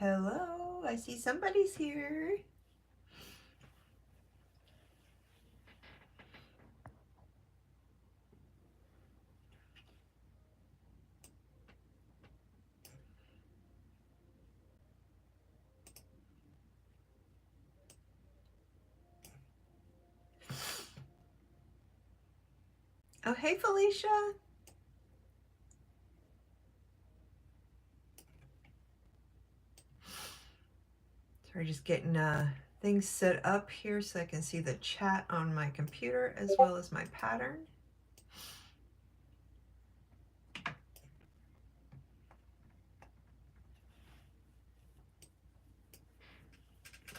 Hello, I see somebody's here. Oh, hey, Felicia. Sorry, just getting things set up here so I can see the chat on my computer as well as my pattern.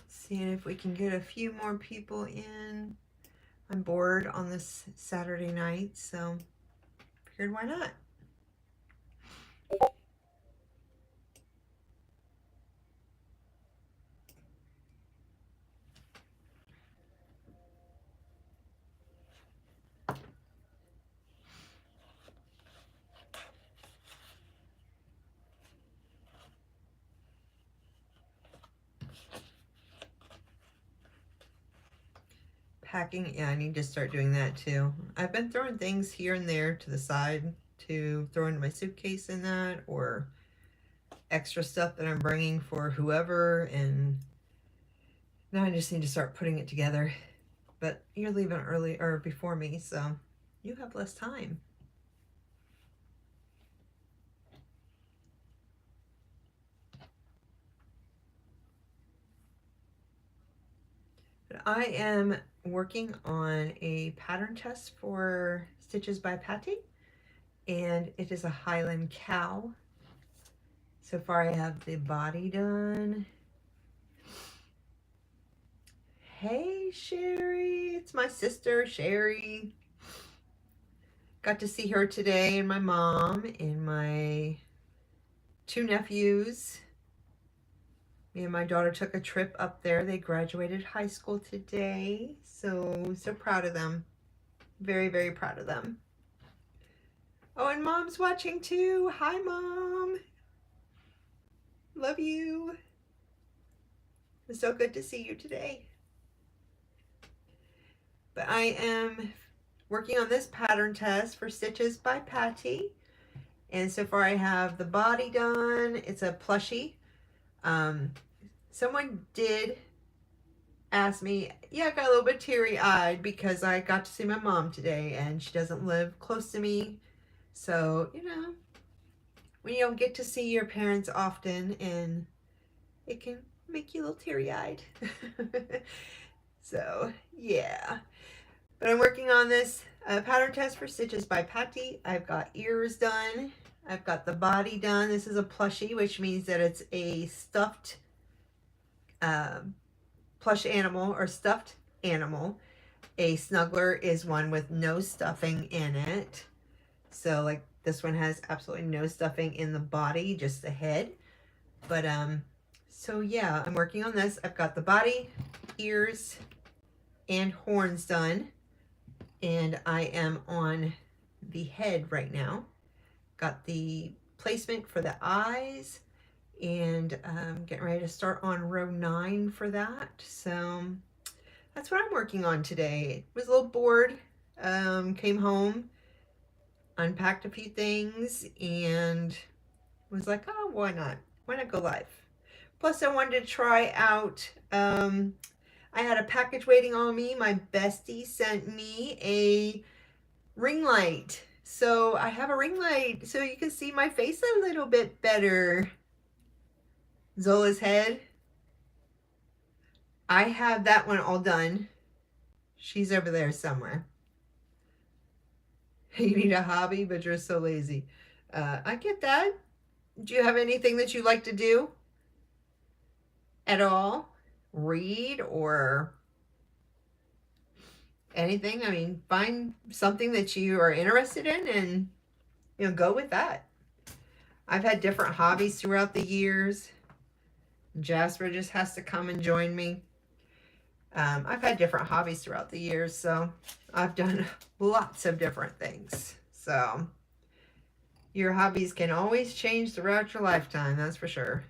Seeing if we can get a few more people in. I'm bored on this Saturday night, so figured why not? Packing, yeah, I need to start doing that too. I've been throwing things here and there to the side to throw into my suitcase in that, or extra stuff that I'm bringing for whoever, and now I just need to start putting it together. But you're leaving early or before me, so you have less time. But I am working on a pattern test for Stitches by Patty, and it is a Highland Cow. So far I have the body done. Hey Sherry, it's my sister Sherry. Got to see her today, and my mom and my two nephews. Me and my daughter took a trip up there. They graduated high school today, so proud of them. Very, very proud of them. Oh, and Mom's watching too. Hi, Mom. Love you. It's so good to see you today. But I am working on this pattern test for Stitches by Patty. And so far I have the body done. It's a plushie. Someone did ask me, yeah, I got a little bit teary-eyed because I got to see my mom today, and she doesn't live close to me. So, you know, when you don't get to see your parents often, and it can make you a little teary-eyed. So, yeah. But I'm working on this pattern test for Stitches by Patty. I've got ears done. I've got the body done. This is a plushie, which means that it's a stuffed plush animal or stuffed animal. A snuggler is one with no stuffing in it. So like this one has absolutely no stuffing in the body, just the head. But so yeah, I'm working on this. I've got the body, ears, and horns done. And I am on the head right now. Got the placement for the eyes, and getting ready to start on row 9 for that. So that's what I'm working on today. Was a little bored, came home, unpacked a few things, and was like, oh, why not? Why not go live? Plus I wanted to try out, I had a package waiting on me. My bestie sent me a ring light. So I have a ring light so you can see my face a little bit better. Zola's head. I have that one all done. She's over there somewhere. You need a hobby, but you're so lazy. I get that. Do you have anything that you like to do at all? Read or anything? I mean, find something that you are interested in and, you know, go with that. I've had different hobbies throughout the years. Jasper just has to come and join me. I've had different hobbies throughout the years, so I've done lots of different things. So your hobbies can always change throughout your lifetime, that's for sure.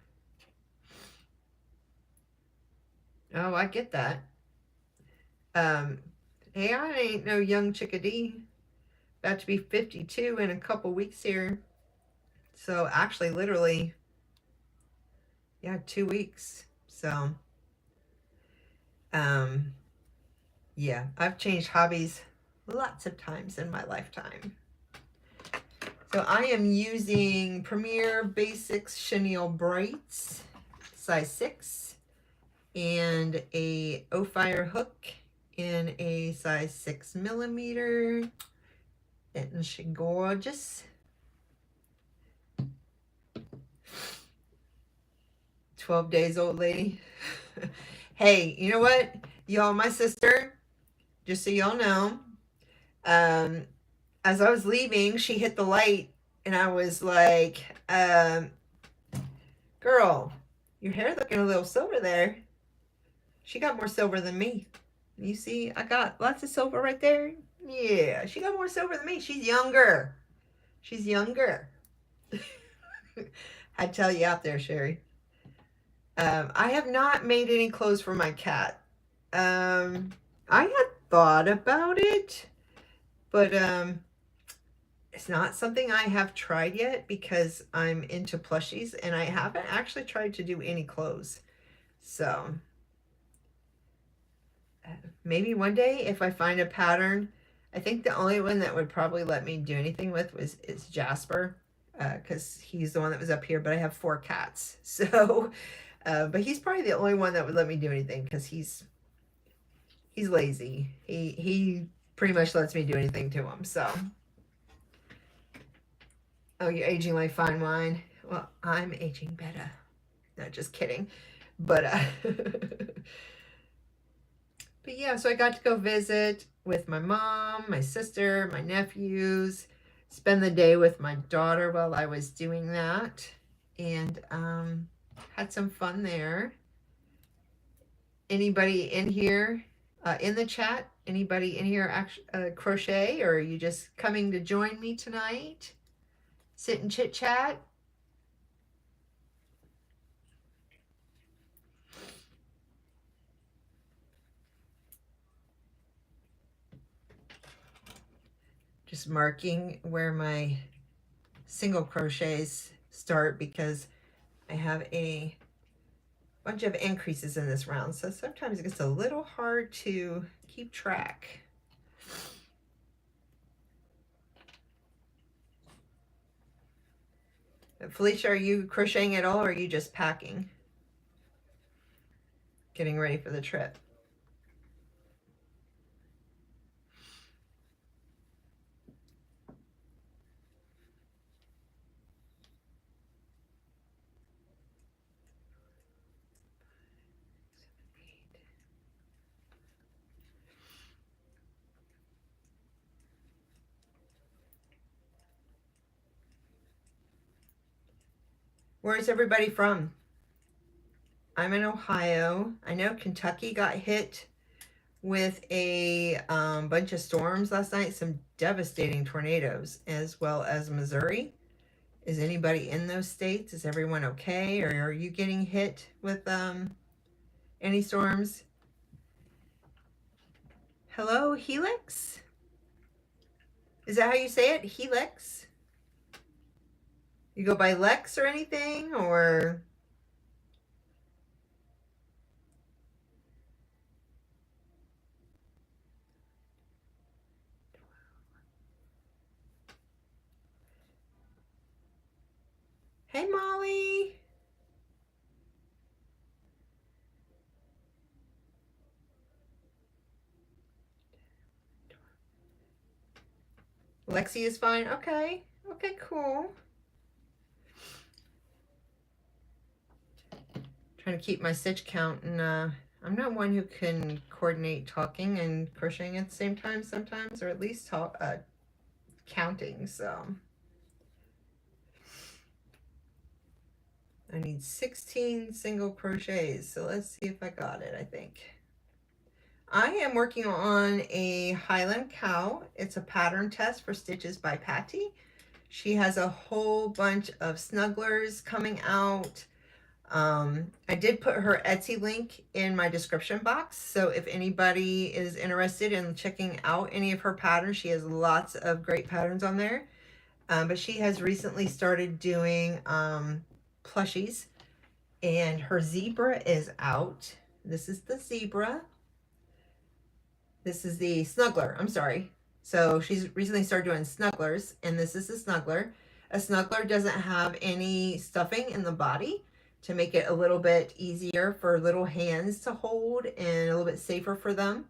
Oh, I get that. Hey, I ain't no young chickadee. About to be 52 in a couple weeks here. So actually, literally, yeah, 2 weeks. So, um, yeah, I've changed hobbies lots of times in my lifetime. So I am using Premier Basics Chenille Brights, size 6, and a O-Fire hook in a size 6mm. Isn't she gorgeous? 12 days old lady. Hey, you know what? Y'all, my sister, just so y'all know, as I was leaving, she hit the light and I was like, girl, your hair looking a little silver there. She got more silver than me. You see, I got lots of silver right there. Yeah, she got more silver than me. She's younger. She's younger. I tell you out there, Sherry. I have not made any clothes for my cat. I had thought about it, but it's not something I have tried yet because I'm into plushies and I haven't actually tried to do any clothes. So maybe one day if I find a pattern. I think the only one that would probably let me do anything with is Jasper, because he's the one that was up here, but I have 4 cats. So, but he's probably the only one that would let me do anything because he's lazy. He pretty much lets me do anything to him. So, oh, you're aging like fine wine. Well, I'm aging better. No, just kidding. But but yeah, so I got to go visit with my mom, my sister, my nephews, spend the day with my daughter while I was doing that, and had some fun there. Anybody in here, in the chat, anybody in here crochet, or are you just coming to join me tonight? Sit and chit chat? Just marking where my single crochets start because I have a bunch of increases in this round, so sometimes it gets a little hard to keep track. Felicia, are you crocheting at all, or are you just packing? Getting ready for the trip? Where's everybody from? I'm in Ohio. I know Kentucky got hit with a bunch of storms last night, some devastating tornadoes, as well as Missouri. Is anybody in those states? Is everyone okay? Or are you getting hit with any storms? Hello, Helix? Is that how you say it? Helix? You go by Lex or anything? Or hey, Molly. Lexi is fine. Okay. Okay, cool. Trying to keep my stitch count, and I'm not one who can coordinate talking and crocheting at the same time sometimes, or at least counting. So I need 16 single crochets. So let's see if I got it. I think I am working on a Highland Cow. It's a pattern test for Stitches by Patty. She has a whole bunch of snugglers coming out. I did put her Etsy link in my description box, so if anybody is interested in checking out any of her patterns, she has lots of great patterns on there. But she has recently started doing plushies, and her zebra is out. This is the zebra. This is the snuggler, I'm sorry. So she's recently started doing snugglers, and this is the snuggler. A snuggler doesn't have any stuffing in the body to make it a little bit easier for little hands to hold and a little bit safer for them.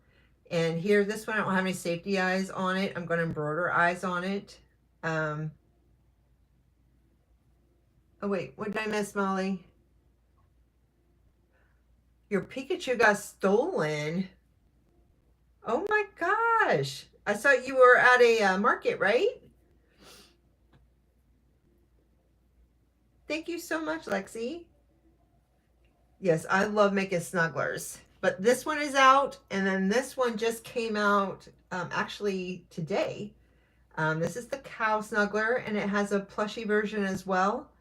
And here, this one, I don't have any safety eyes on it. I'm going to embroider eyes on it. Oh wait, what did I miss, Molly? Your Pikachu got stolen. Oh my gosh. I saw you were at a market, right? Thank you so much, Lexi. Yes, I love making snugglers. But this one is out, and then this one just came out actually today. This is the cow snuggler, and it has a plushie version as well.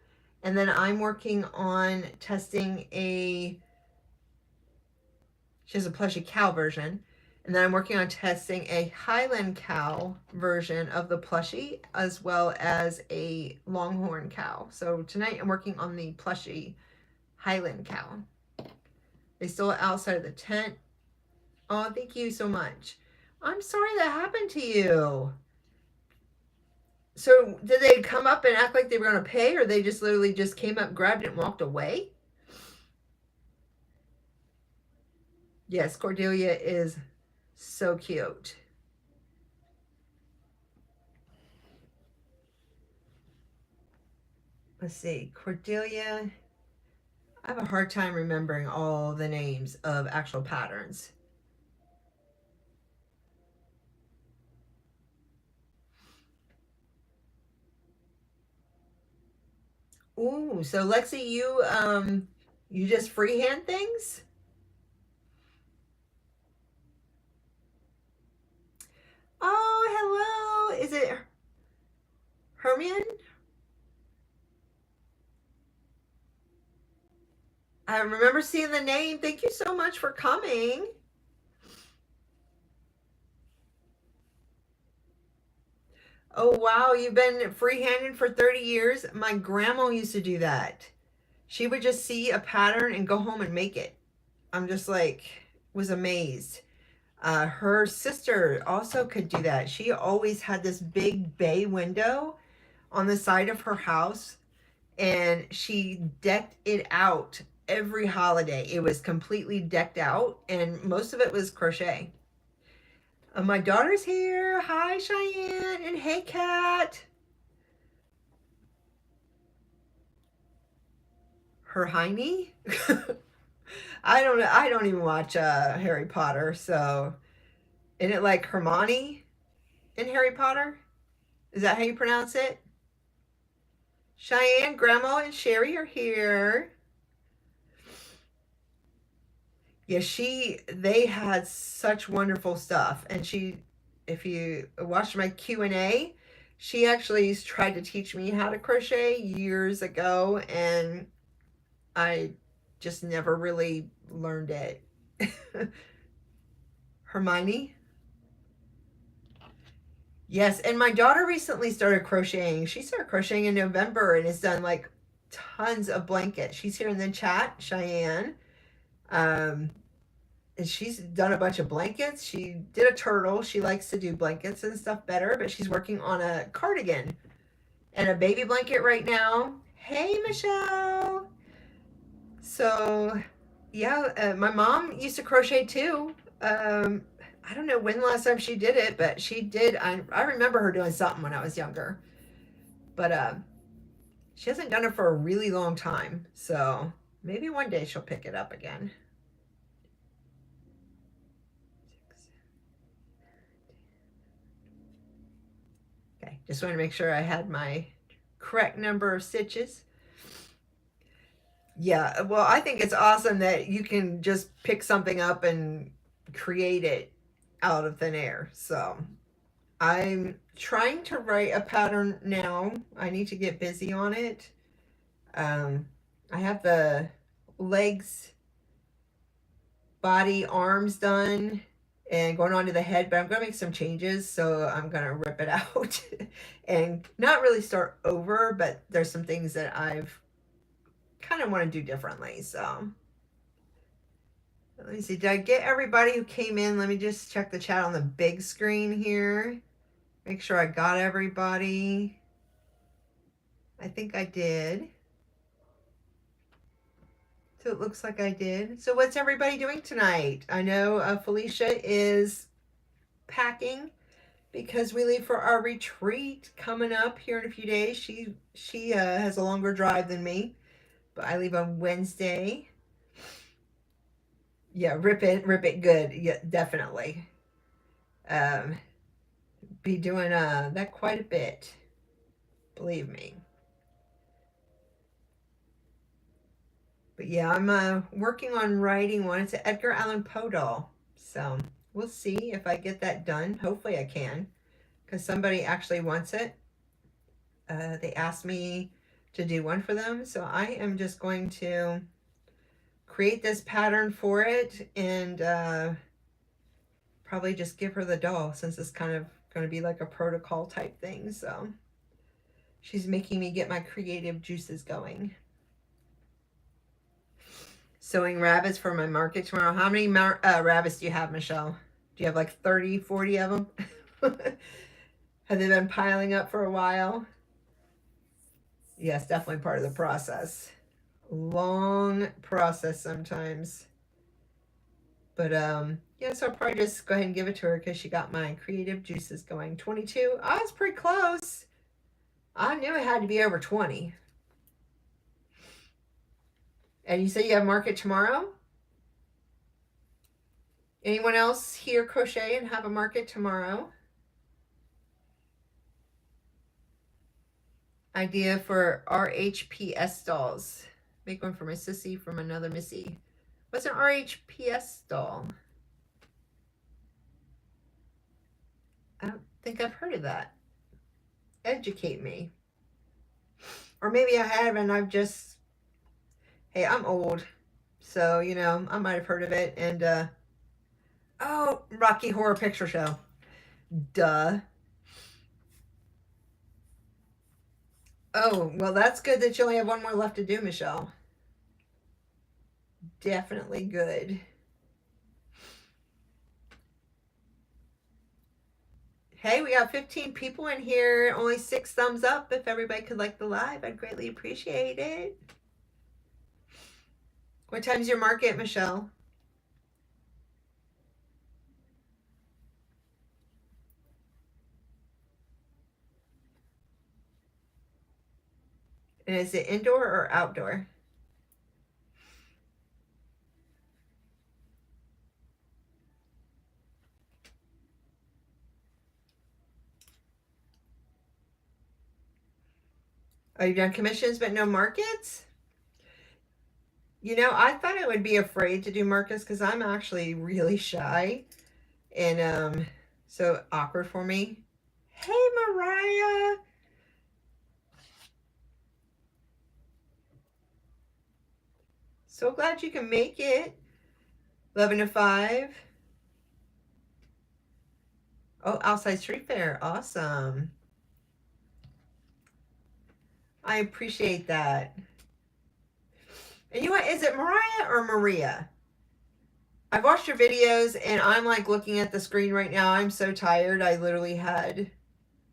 And then I'm working on testing she has a plushie cow version. And then I'm working on testing a Highland Cow version of the plushie, as well as a Longhorn cow. So tonight I'm working on the plushie Highland Cow. They still outside of the tent. Oh, thank you so much. I'm sorry that happened to you. So did they come up and act like they were going to pay, or they just literally just came up, grabbed it, and walked away? Yes, Cordelia is so cute. Let's see, Cordelia. I have a hard time remembering all the names of actual patterns. Ooh, so Lexi, you just freehand things? Oh, hello. Is it Hermione? I remember seeing the name. Thank you so much for coming. Oh, wow. You've been freehanding for 30 years. My grandma used to do that. She would just see a pattern and go home and make it. I'm just like, was amazed. Her sister also could do that. She always had this big bay window on the side of her house, and she decked it out every holiday. It was completely decked out, and most of it was crochet. My daughter's here. Hi, Cheyenne, and hey, Kat. Her Hermione? I don't know. I don't even watch Harry Potter. So, isn't it like Hermione in Harry Potter? Is that how you pronounce it? Cheyenne, Grandma, and Sherry are here. Yeah, they had such wonderful stuff, and if you watch my Q&A, she actually tried to teach me how to crochet years ago, and I just never really learned it. Hermione? Yes, and my daughter recently started crocheting. She started crocheting in November and has done like tons of blankets. She's here in the chat, Cheyenne. And she's done a bunch of blankets. She did a turtle. She likes to do blankets and stuff better, but she's working on a cardigan and a baby blanket right now. Hey, Michelle. So, yeah, my mom used to crochet too. I don't know when the last time she did it, but she did. I remember her doing something when I was younger, but she hasn't done it for a really long time. So maybe one day she'll pick it up again. Okay, just want to make sure I had my correct number of stitches. Yeah, well, I think it's awesome that you can just pick something up and create it out of thin air. So I'm trying to write a pattern now. I need to get busy on it. I have the legs, body, arms done, and going on to the head, but I'm going to make some changes, so I'm going to rip it out and not really start over, but there's some things that I've kind of want to do differently. So let me see, did I get everybody who came in? Let me just check the chat on the big screen here, make sure I got everybody. I think I did. So it looks like I did. So what's everybody doing tonight? I know Felicia is packing because we leave for our retreat coming up here in a few days. She has a longer drive than me, but I leave on Wednesday. Yeah, rip it good. Yeah, definitely. Be doing that quite a bit, believe me. But yeah, I'm working on writing one. It's an Edgar Allan Poe doll. So we'll see if I get that done. Hopefully I can, because somebody actually wants it. They asked me to do one for them. So I am just going to create this pattern for it and probably just give her the doll, since it's kind of going to be like a protocol type thing. So she's making me get my creative juices going. Sewing rabbits for my market tomorrow. How many rabbits do you have, Michelle? Do you have like 30, 40 of them? Have they been piling up for a while? Yes, definitely part of the process. Long process sometimes. But yeah, so I'll probably just go ahead and give it to her because she got my creative juices going. 22. Oh, it's pretty close. I knew it had to be over 20. And you say you have market tomorrow? Anyone else here crochet and have a market tomorrow? Idea for RHPS dolls. Make one for my sissy from another missy. What's an RHPS doll? I don't think I've heard of that. Educate me. Or maybe I have and I've just, hey, I'm old. So, you know, I might have heard of it. And, oh, Rocky Horror Picture Show. Duh. Oh, well, that's good that you only have one more left to do, Michelle. Definitely good. Hey, we got 15 people in here. Only 6 thumbs up. If everybody could like the live, I'd greatly appreciate it. What time's your market, Michelle? And is it indoor or outdoor? Are you done commissions but no markets? You know, I thought I would be afraid to do markets because I'm actually really shy. And so awkward for me. Hey, Mariah. So glad you can make it. 11 to 5. Oh, outside street fair. Awesome. I appreciate that. And you know what? Is it Mariah or Maria? I've watched your videos and I'm like looking at the screen right now. I'm so tired. I literally had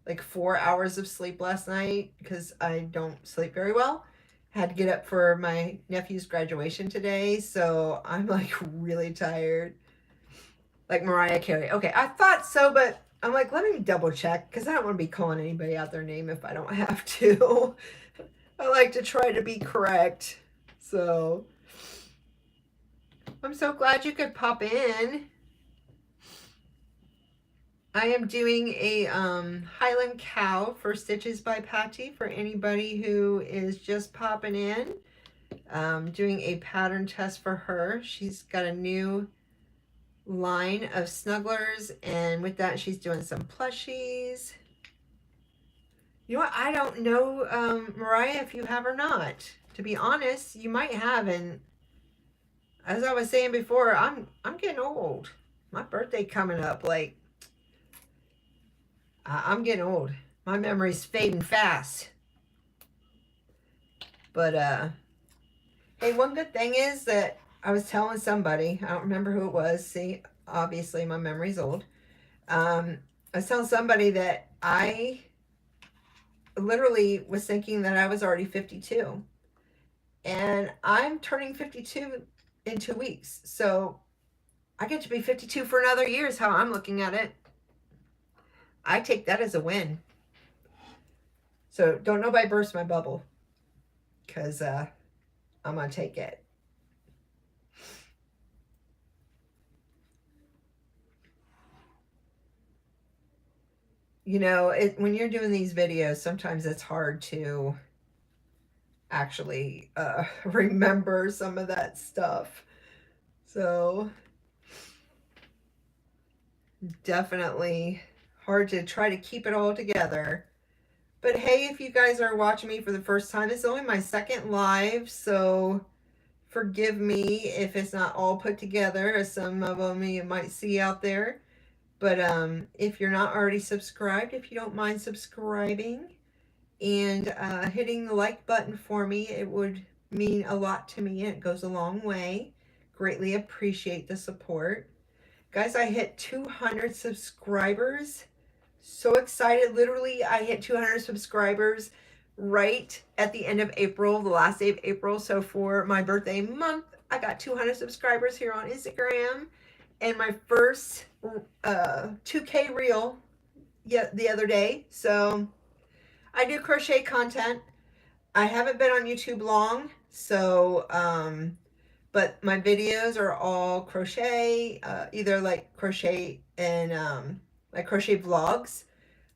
like 4 hours of sleep last night because I don't sleep very well. Had to get up for my nephew's graduation today. So I'm like really tired. Like Mariah Carey. Okay, I thought so, but I'm like, let me double check because I don't want to be calling anybody out their name if I don't have to. I like to try to be correct. So I'm so glad you could pop in. I am doing a Highland Cow for Stitches by Patty for anybody who is just popping in. Doing a pattern test for her. She's got a new line of snugglers, and with that she's doing some plushies. You know what? I don't know, Mariah, if you have or not. To be honest, you might have, and as I was saying before, I'm getting old. My birthday coming up. Like, I'm getting old. My memory's fading fast. But hey, one good thing is that I was telling somebody, I don't remember who it was. See, obviously my memory's old. I was telling somebody that I literally was thinking that I was already 52. And I'm turning 52 in 2 weeks. So I get to be 52 for another year is how I'm looking at it. I take that as a win. So don't nobody burst my bubble, because I'm going to take it. You know, when you're doing these videos, sometimes it's hard to actually remember some of that stuff. So definitely hard to try to keep it all together. But hey, if you guys are watching me for the first time, it's only my second live, so forgive me if it's not all put together, as some of them you might see out there. But if you're not already subscribed, if you don't mind subscribing and hitting the like button for me, it would mean a lot to me. It goes a long way. Greatly appreciate the support. Guys, I hit 200 subscribers. So excited. Literally, I hit 200 subscribers right at the end of April, the last day of April. So for my birthday month, I got 200 subscribers here on Instagram. And my first 2K reel the other day. So I do crochet content. I haven't been on YouTube long, so but my videos are all crochet, either like crochet and like crochet vlogs,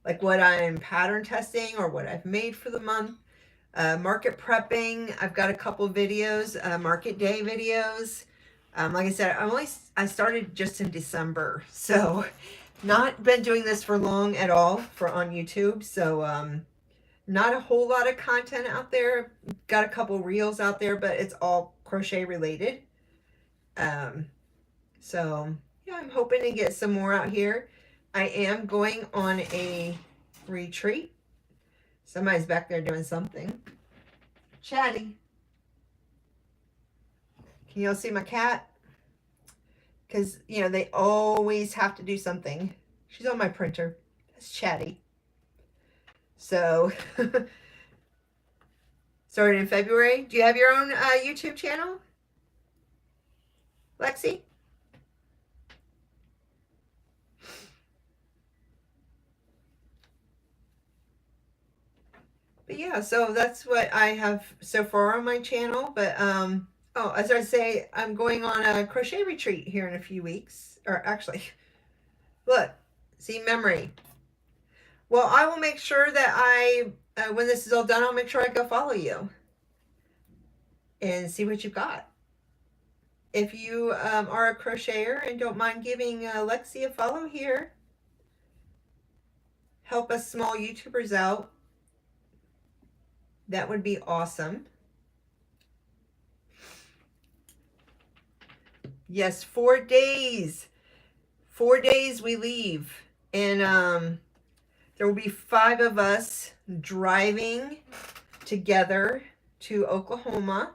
like what I'm pattern testing or what I've made for the month. Market prepping, I've got a couple videos, market day videos. Like I said, I started just in December, so not been doing this for long at all for on YouTube. So not a whole lot of content out there. Got a couple reels out there, but it's all crochet related. So yeah, I'm hoping to get some more out here. I am going on a retreat. Somebody's back there doing something. Chatty. Can y'all see my cat? Because, you know, they always have to do something. She's on my printer. That's Chatty. So, started in February. Do you have your own YouTube channel, Lexi? But yeah, so that's what I have so far on my channel. But oh, as I say, I'm going on a crochet retreat here in a few weeks. Or actually, look, see, memory. Well, I will make sure that when this is all done, I'll make sure I go follow you and see what you've got. If you are a crocheter and don't mind giving Lexi a follow here, help us small YouTubers out. That would be awesome. Yes, 4 days. 4 days we leave. And there will be 5 of us driving together to Oklahoma.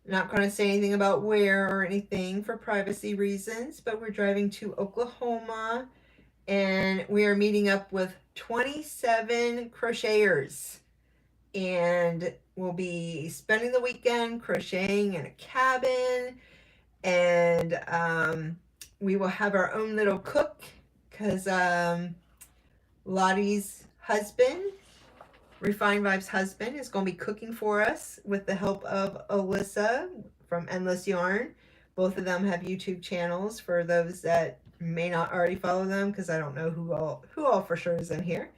Not going to say anything about where or anything for privacy reasons, but we're driving to Oklahoma and we are meeting up with 27 crocheters. And we'll be spending the weekend crocheting in a cabin, and we will have our own little cook, because Lottie's husband, Refined Vibes husband, is going to be cooking for us with the help of Alyssa from Endless Yarn. Both of them have YouTube channels for those that may not already follow them, because I don't know who all for sure is in here.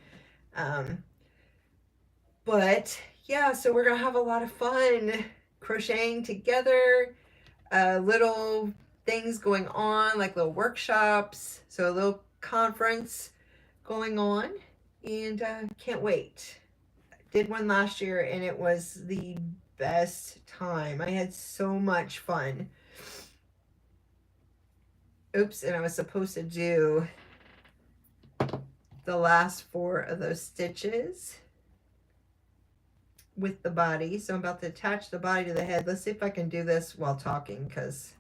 But yeah, so we're gonna have a lot of fun crocheting together, little things going on, like little workshops, so a little conference going on, and can't wait. Did one last year and it was the best time. I had so much fun. Oops, and I was supposed to do the last 4 of those stitches with the body. So I'm about to attach the body to the head. Let's see if I can do this while talking, because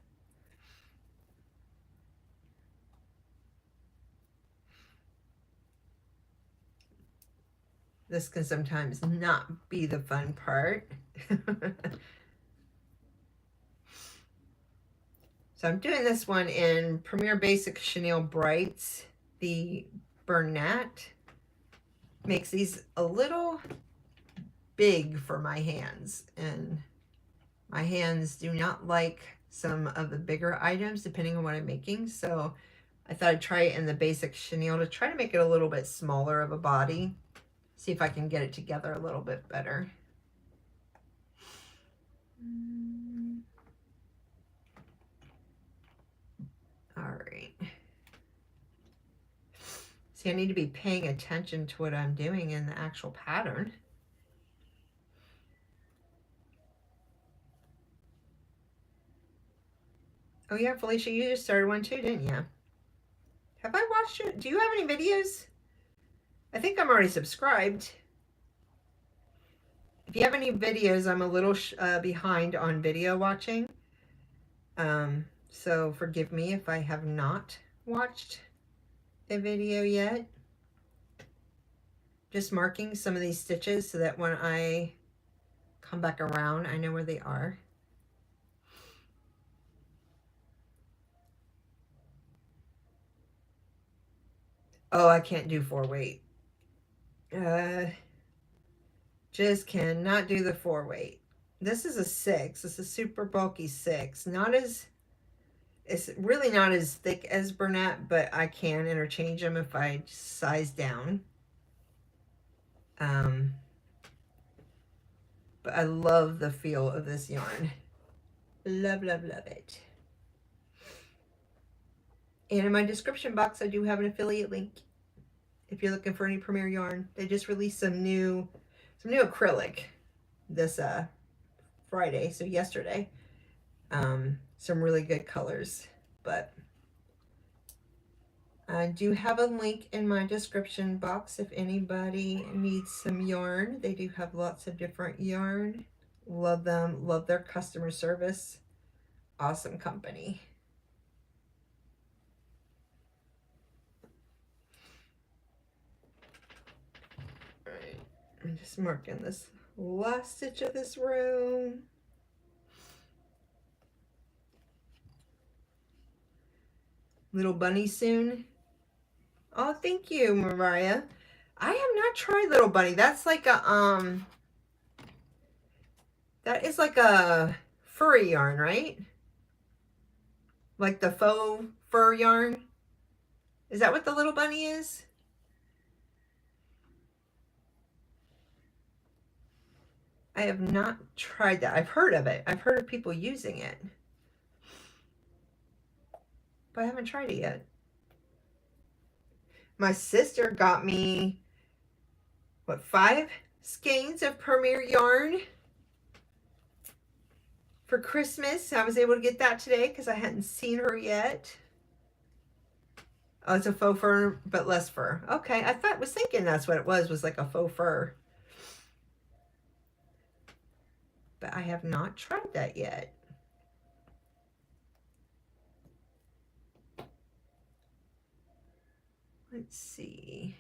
this can sometimes not be the fun part. So I'm doing this one in Premier Basic Chenille Brights. The Bernat makes these a little big for my hands, and my hands do not like some of the bigger items depending on what I'm making. So I thought I'd try it in the Basic Chenille to try to make it a little bit smaller of a body. See if I can get it together a little bit better. All right. See, I need to be paying attention to what I'm doing in the actual pattern. Oh yeah, Felicia, you just started one too, didn't you? Have I watched it? Do you have any videos? I think I'm already subscribed. If you have any videos, I'm a little behind on video watching. So forgive me if I have not watched a video yet. Just marking some of these stitches so that when I come back around, I know where they are. Oh, I can't do 4-weight. Just cannot do the 4-weight. This is a 6. This is super bulky 6. It's really not as thick as Bernat, but I can interchange them if I size down. But I love the feel of this yarn. Love, love, love it. And in my description box, I do have an affiliate link if you're looking for any Premier yarn. They just released some new acrylic this Friday, so yesterday. Some really good colors, but I do have a link in my description box if anybody needs some yarn. They do have lots of different yarn. Love them, love their customer service. Awesome company. All right, I'm just marking this last stitch of this row. Little bunny soon. Oh, thank you, Mariah. I have not tried Little Bunny. That's like a that is like a furry yarn, right? Like the faux fur yarn. Is that what the Little Bunny is? I have not tried that. I've heard of it. I've heard of people using it, but I haven't tried it yet. My sister got me, what, 5 skeins of Premier yarn for Christmas. I was able to get that today because I hadn't seen her yet. Oh, it's a faux fur, but less fur. Okay, I was thinking that's what it was like a faux fur. But I have not tried that yet. Let's see.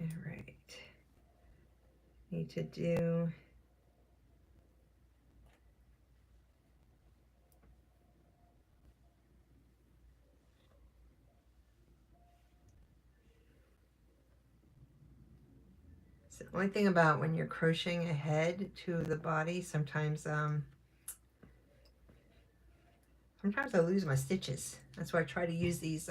All right. Need to do the only thing about when you're crocheting ahead to the body, sometimes I lose my stitches. That's why I try to use these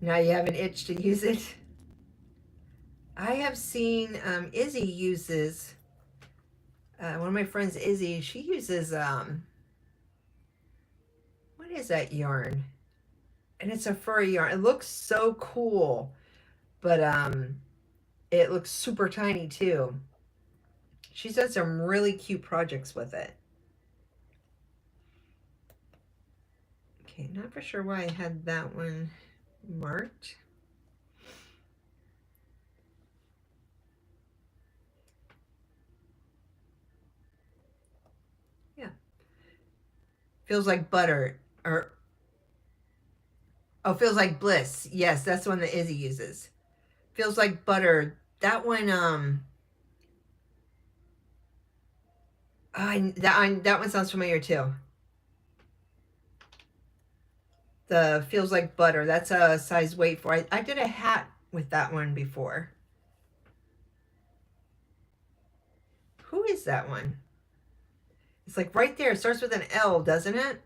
now you have an itch to use it. I have seen Izzy uses one of my friends, Izzy, she uses what is that yarn? And it's a furry yarn. It looks so cool, but It looks super tiny too. She's done some really cute projects with it. Okay, not for sure why I had that one marked. Yeah. Feels like butter. Or, oh, feels like bliss. Yes, that's the one that Izzy uses. Feels like butter. That one, that one sounds familiar too. The feels like butter. That's a size weight for. I did a hat with that one before. Who is that one? It's like right there. It starts with an L, doesn't it?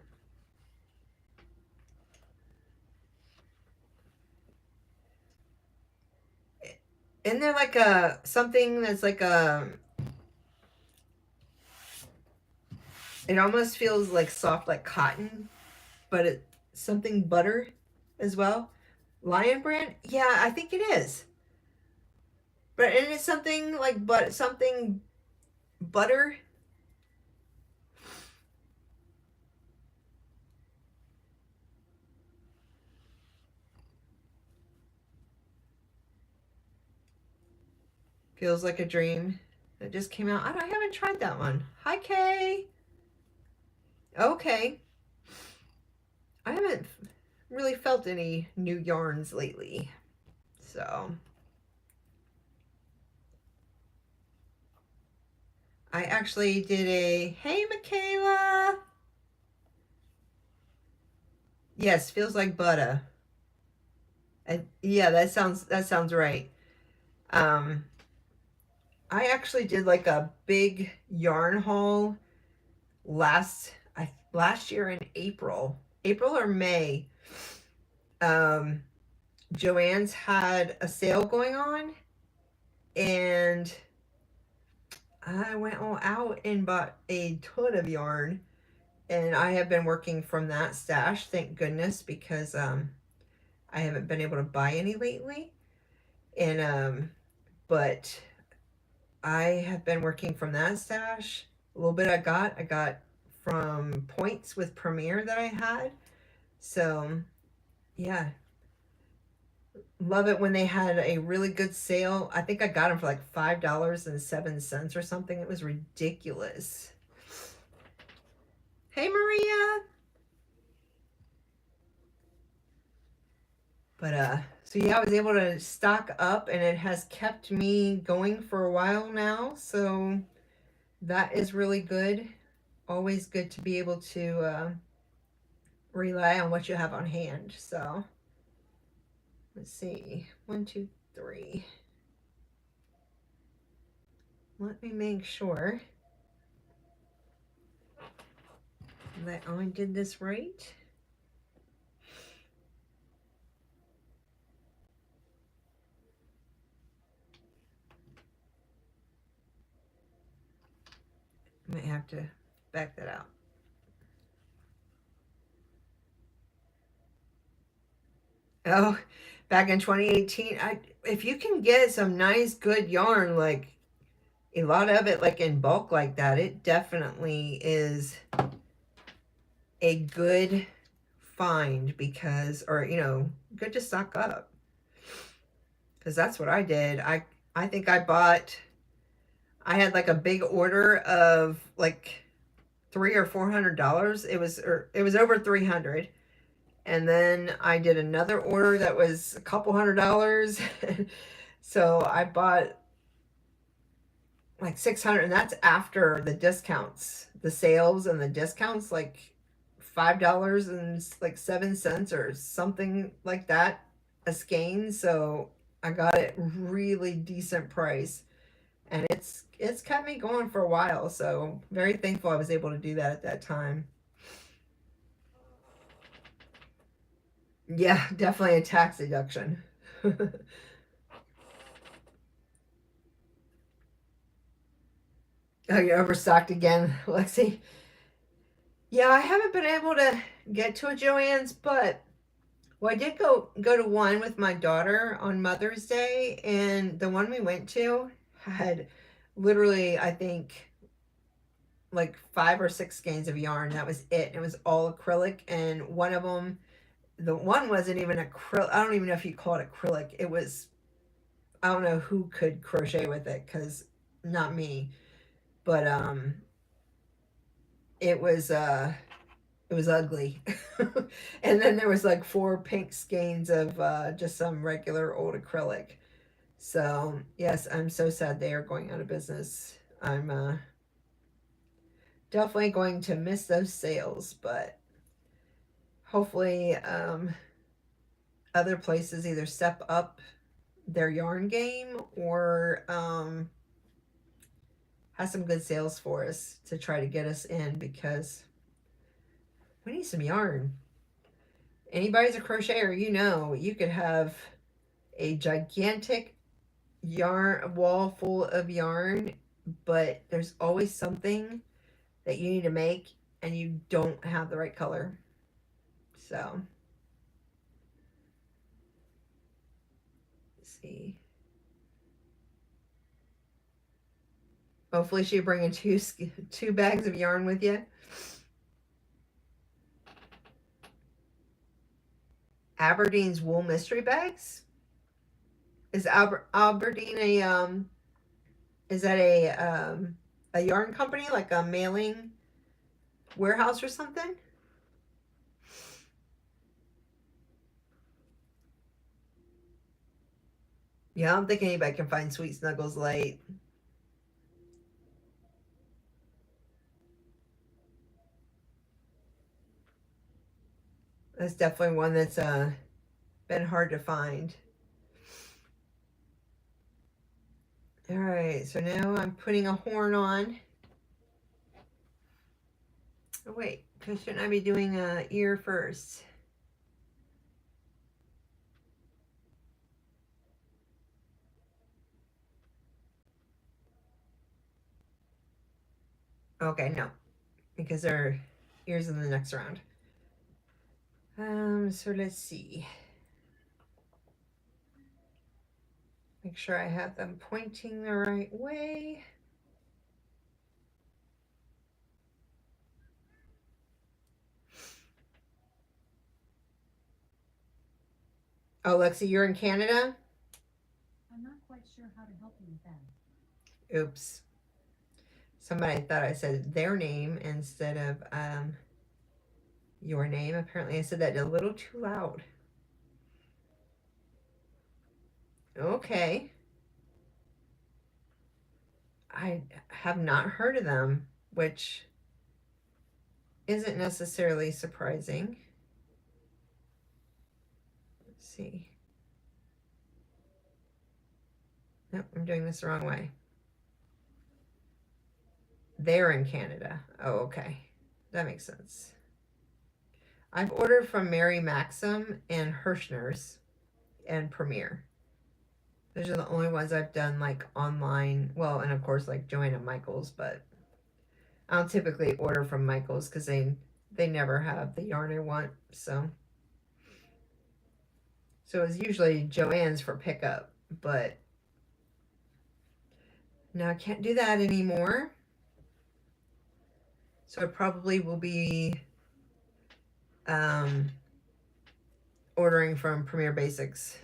Isn't there like a something that's like a? It almost feels like soft, like cotton, but it's something butter as well. Lion brand? Yeah, I think it is. But isn't it something like something butter? Feels like a dream. It just came out. I haven't tried that one. Hi, Kay. Okay. I haven't really felt any new yarns lately. So I actually did a, hey, Michaela. Yes, feels like butter. And yeah, that sounds right. Um, I actually did like a big yarn haul last year in April or May. Um, Joann's had a sale going on, and I went all out and bought a ton of yarn, and I have been working from that stash, thank goodness, because I haven't been able to buy any lately. And but I have been working from that stash. A little bit I got from points with Premiere that I had. So yeah, love it when they had a really good sale. I think I got them for like $5.07 or something. It was ridiculous. Hey, Maria. But so yeah, I was able to stock up, and it has kept me going for a while now. So that is really good. Always good to be able to rely on what you have on hand. So let's see, 1, 2, 3. Let me make sure that I did this right. I might have to back that out. Oh, back in 2018, if you can get some nice good yarn, like a lot of it like in bulk like that, it definitely is a good find, because, or good to stock up, because that's what I did. I think I had like a big order of like $300 or $400. It was over 300. And then I did another order that was a couple $100. So I bought like 600, and that's after the discounts, the sales and the discounts, like $5.07 or something like that a skein. So I got it really decent price, and it's kept me going for a while. So very thankful I was able to do that at that time. Yeah, definitely a tax deduction. Oh, you're overstocked again, Lexi. Yeah, I haven't been able to get to a Joann's, but Well, I did go to one with my daughter on Mother's Day, and the one we went to had literally, I think, like 5 or 6 skeins of yarn. That was it. It was all acrylic, and one of them, the one wasn't even acrylic. I don't even know if you call it acrylic. It was, I don't know who could crochet with it, because not me. But it was ugly. And then there was like 4 pink skeins of just some regular old acrylic. So yes, I'm so sad they are going out of business. I'm definitely going to miss those sales, but hopefully other places either step up their yarn game or has some good sales for us to try to get us in, because we need some yarn. Anybody's a crocheter, you know, you could have a gigantic yarn wall full of yarn, but there's always something that you need to make and you don't have the right color. So let's see. Hopefully she's bringing two bags of yarn with you. Aberdeen's wool mystery bags. Is Aberdeen a is that a yarn company, like a mailing warehouse or something? Yeah, I don't think anybody can find Sweet Snuggles late. That's definitely one that's been hard to find. All right, so now I'm putting a horn on. Oh wait, shouldn't I be doing a ear first? Okay, no, because their ears in the next round. So let's see. Make sure I have them pointing the right way. Oh, Lexi, you're in Canada? I'm not quite sure how to help you with that. Oops. Somebody thought I said their name instead of your name. Apparently I said that a little too loud. Okay. I have not heard of them, which isn't necessarily surprising. Let's see. Nope, I'm doing this the wrong way. They're in Canada. Oh, okay. That makes sense. I've ordered from Mary Maxim and Hirschner's and Premier. Those are the only ones I've done like online. Well, and of course like Joanna Michaels, but I don't typically order from Michaels because they never have the yarn I want. So it's usually Joann's for pickup, but now I can't do that anymore. So I probably will be ordering from Premier Basics.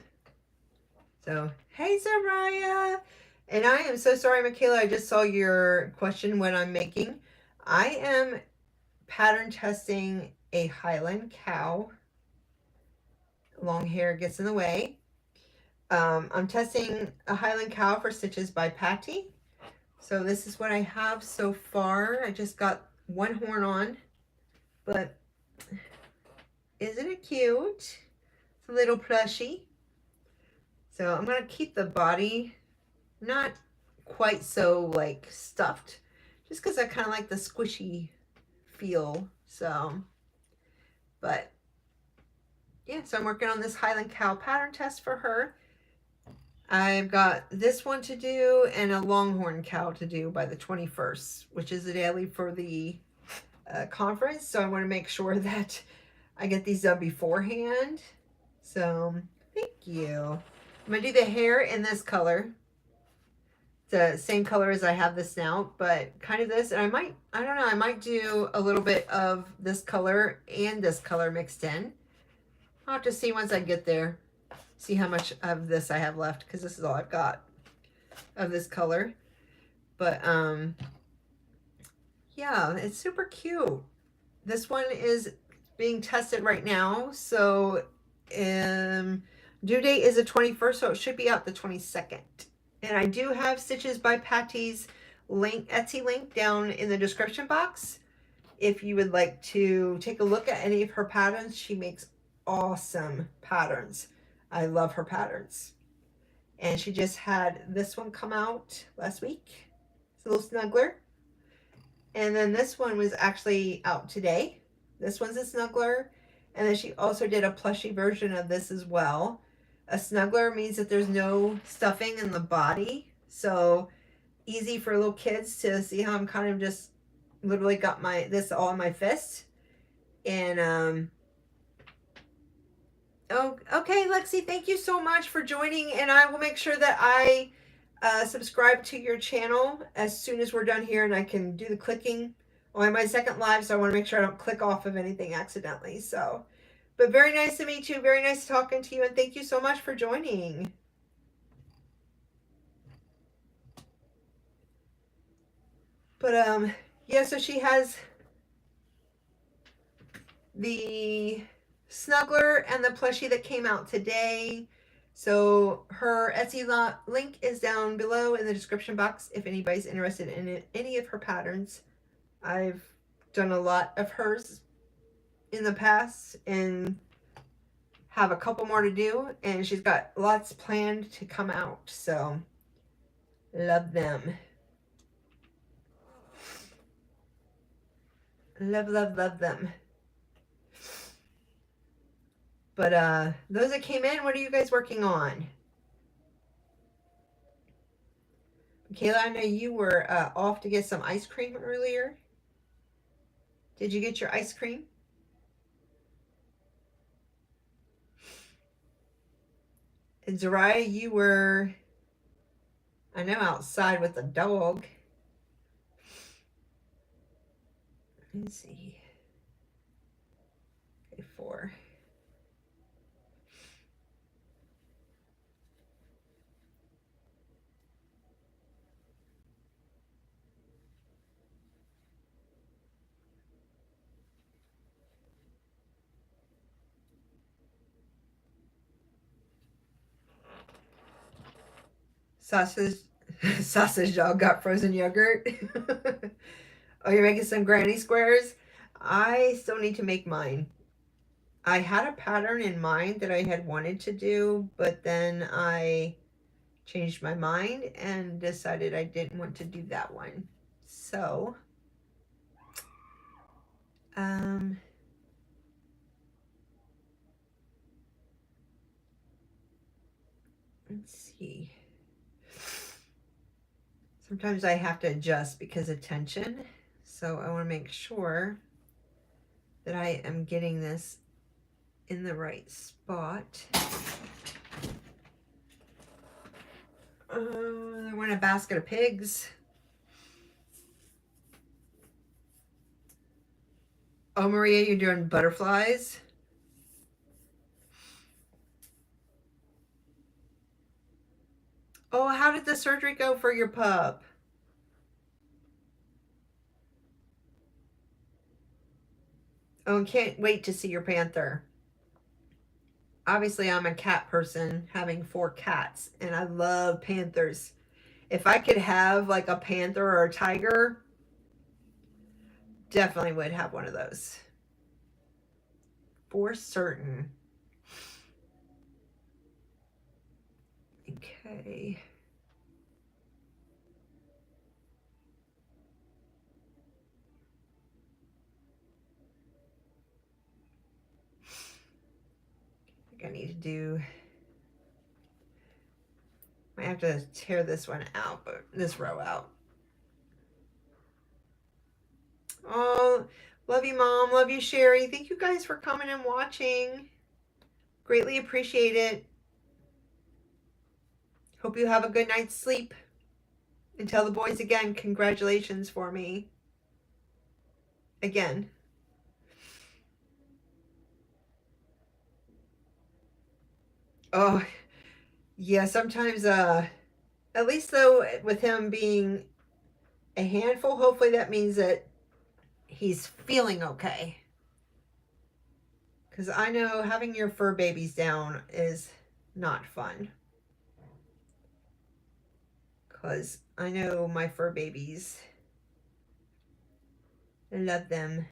So, hey, Zariah. And I am so sorry, Michaela. I just saw your question, what I'm making. I am pattern testing a Highland Cow. Long hair gets in the way. I'm testing a Highland Cow for Stitches by Patty. So this is what I have so far. I just got one horn on, but isn't it cute? It's a little plushie. So I'm going to keep the body not quite so like stuffed, just because I kind of like the squishy feel. So, but yeah, so I'm working on this Highland Cow pattern test for her. I've got this one to do and a Longhorn Cow to do by the 21st, which is the daily for the conference. So I want to make sure that I get these done beforehand. So thank you. I'm gonna do the hair in this color. The same color as I have the snout, but kind of this, and I don't know, I might do a little bit of this color and this color mixed in. I'll have to see once I get there, see how much of this I have left, because this is all I've got of this color. But yeah, it's super cute. This one is being tested right now, so due date is the 21st, so it should be out the 22nd. And I do have Stitches by Patty's Etsy link down in the description box. If you would like to take a look at any of her patterns, she makes awesome patterns. I love her patterns. And she just had this one come out last week. It's a little snuggler. And then this one was actually out today. This one's a snuggler. And then she also did a plushie version of this as well. A snuggler means that there's no stuffing in the body. So easy for little kids to see how I'm kind of just literally got this all in my fist. And oh, okay, Lexi, thank you so much for joining. And I will make sure that I subscribe to your channel as soon as we're done here, and I can do the clicking on my second live, so I want to make sure I don't click off of anything accidentally. So, but very nice to meet you, very nice talking to you, and thank you so much for joining. But yeah, so she has the snuggler and the plushie that came out today. So her Etsy link is down below in the description box if anybody's interested in any of her patterns. I've done a lot of hers in the past and have a couple more to do, and she's got lots planned to come out, so love them. Love them. But those that came in, what are you guys working on? Kayla, I know you were off to get some ice cream earlier. Did you get your ice cream? And Zariah, you were, I know, outside with the dog. Let's see. Okay, 4. Sausage dog got frozen yogurt. Oh, you're making some granny squares? I still need to make mine. I had a pattern in mind that I had wanted to do, but then I changed my mind and decided I didn't want to do that one. So, let's see. Sometimes I have to adjust because of tension. So I want to make sure that I am getting this in the right spot. I want a basket of pigs. Oh, Maria, you're doing butterflies? Oh, how did the surgery go for your pup? Oh, can't wait to see your panther. Obviously, I'm a cat person, having 4 cats, and I love panthers. If I could have like a panther or a tiger, definitely would have one of those. For certain. Okay. I think I need to do, I have to tear this one out, but this row out. Oh, love you, Mom. Love you, Sherry. Thank you guys for coming and watching. Greatly appreciate it. Hope you have a good night's sleep. And tell the boys again, congratulations for me. Again. Oh, yeah, sometimes, at least though, with him being a handful, hopefully that means that he's feeling okay. Because I know having your fur babies down is not fun. Because I know my fur babies. I love them.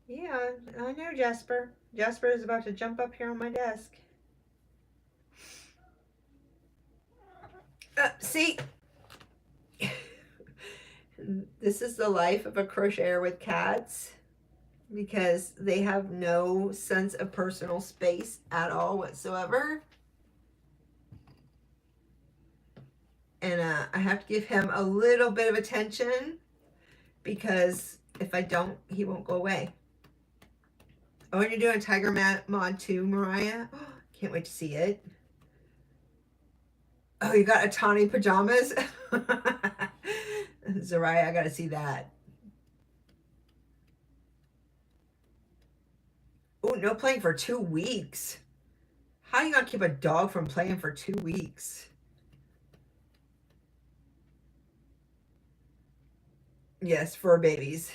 Yeah, I know Jasper. Jasper is about to jump up here on my desk. See? This is the life of a crocheter with cats. Because they have no sense of personal space at all whatsoever. And I have to give him a little bit of attention. Because if I don't, he won't go away. Oh, and you're doing a tiger mod too, Mariah? Oh, can't wait to see it. Oh, you got Atani pajamas? Zariah, I gotta see that. Oh, no playing for 2 weeks. How are you gonna keep a dog from playing for 2 weeks? Yes, fur babies.